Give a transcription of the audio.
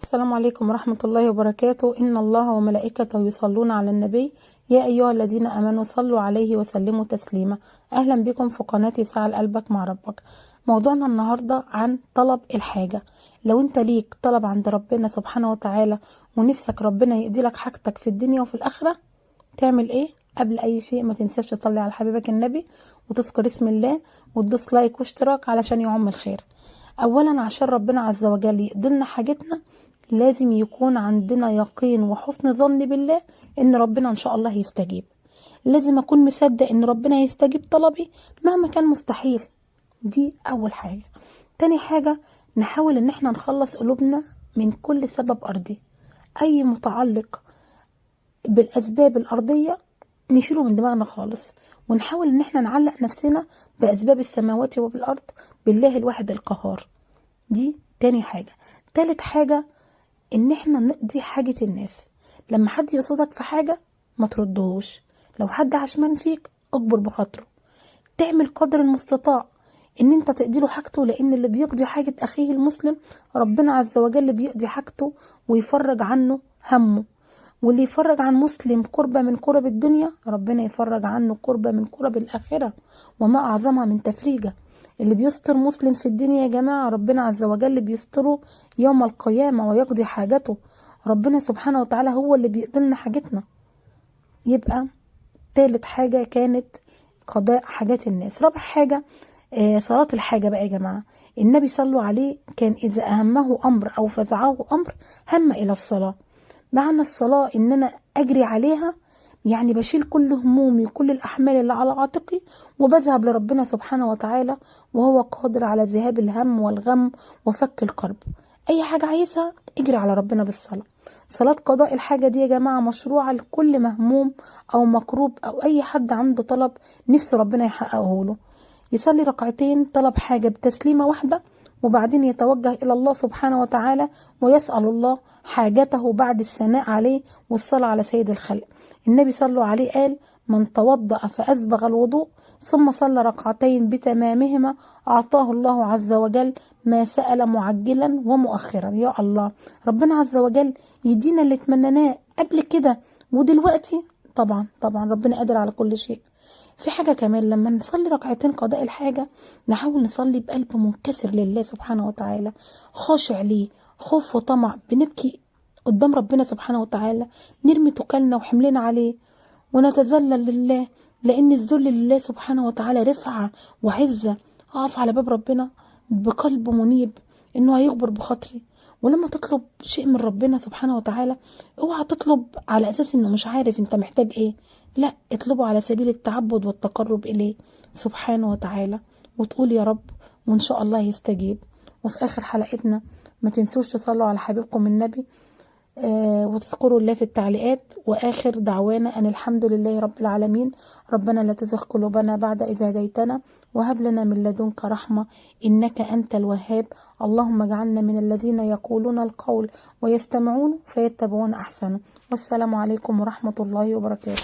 السلام عليكم ورحمة الله وبركاته. إن الله وملائكته يصلون على النبي يا أيها الذين آمنوا صلوا عليه وسلموا تسليما. أهلا بكم في قناة ساعة قلبك مع ربك. موضوعنا النهاردة عن طلب الحاجة. لو انت ليك طلب عند ربنا سبحانه وتعالى ونفسك ربنا يقضي لك حاجتك في الدنيا وفي الآخرة، تعمل ايه؟ قبل اي شيء ما تنساش تصلي على حبيبك النبي وتذكر اسم الله وتدوس لايك واشتراك علشان يعم الخير. اولا عشان ربنا عز وجل يقضي لنا حاجتنا لازم يكون عندنا يقين وحسن ظن بالله ان ربنا ان شاء الله يستجيب. لازم اكون مصدق ان ربنا يستجيب طلبي مهما كان مستحيل. دي اول حاجة. تاني حاجة، نحاول ان احنا نخلص قلوبنا من كل سبب ارضي. اي متعلق بالاسباب الارضية نشيله من دماغنا خالص، ونحاول ان احنا نعلق نفسنا باسباب السماوات والارض بالله الواحد القهار. دي تاني حاجة. تالت حاجة، ان احنا نقضي حاجة الناس. لما حد يقصدك في حاجة ما تردهوش. لو حد عشمان فيك اكبر بخاطره. تعمل قدر المستطاع ان انت تقضيله حاجته، لان اللي بيقضي حاجة اخيه المسلم ربنا عز وجل بيقضي حاجته ويفرج عنه همه. واللي يفرج عن مسلم كربة من كرب الدنيا ربنا يفرج عنه كربة من كرب الآخرة، وما أعظمها من تفريجة. اللي بيستر مسلم في الدنيا يا جماعة ربنا عز وجل بيستره يوم القيامة ويقضي حاجته. ربنا سبحانه وتعالى هو اللي بيقضي لنا حاجتنا. يبقى تالت حاجة كانت قضاء حاجات الناس. رابع حاجة صلاة الحاجة بقى يا جماعة. النبي صلوا عليه كان إذا أهمه أمر أو فزعه أمر هم إلى الصلاة. معنى الصلاة ان انا اجري عليها، يعني بشيل كل همومي وكل الاحمال اللي على عاتقي وبذهب لربنا سبحانه وتعالى، وهو قادر على ذهاب الهم والغم وفك الكرب. اي حاجة عايزها اجري على ربنا بالصلاة. صلاة قضاء الحاجة دي يا جماعة مشروعة لكل مهموم او مكروب او اي حد عنده طلب نفسه ربنا يحققه له. يصلي ركعتين طلب حاجة بتسليمة واحدة، وبعدين يتوجه إلى الله سبحانه وتعالى ويسأل الله حاجته بعد الثناء عليه والصلاة على سيد الخلق. النبي صلى عليه قال: من توضأ فأسبغ الوضوء ثم صلى ركعتين بتمامهما أعطاه الله عز وجل ما سأل معجلا ومؤخرا. يا الله، ربنا عز وجل يدينا اللي اتمنناه قبل كده ودلوقتي. طبعا ربنا قادر على كل شيء. في حاجة كمان، لما نصلي ركعتين قضاء الحاجة نحاول نصلي بقلب منكسر لله سبحانه وتعالى، خاشع ليه، خوف وطمع، بنبكي قدام ربنا سبحانه وتعالى، نرمي توكلنا وحملنا عليه ونتذلل لله، لأن الذل لله سبحانه وتعالى رفعة وعزة. أقف على باب ربنا بقلب منيب إنه هيغبر بخاطري. ولما تطلب شيء من ربنا سبحانه وتعالى اوعى تطلب على أساس إنه مش عارف أنت محتاج إيه، لا، اطلبه على سبيل التعبد والتقرب إليه سبحانه وتعالى، وتقول يا رب وإن شاء الله يستجيب. وفي آخر حلقتنا ما تنسوش تصلوا على حبيبكم النبي وتذكروا الله في التعليقات. وآخر دعوانا أن الحمد لله رب العالمين. ربنا لا تزغ قلوبنا بعد إذ هديتنا وهب لنا من لدنك رحمة إنك أنت الوهاب. اللهم اجعلنا من الذين يقولون القول ويستمعون فيتبعون أحسنه. والسلام عليكم ورحمة الله وبركاته.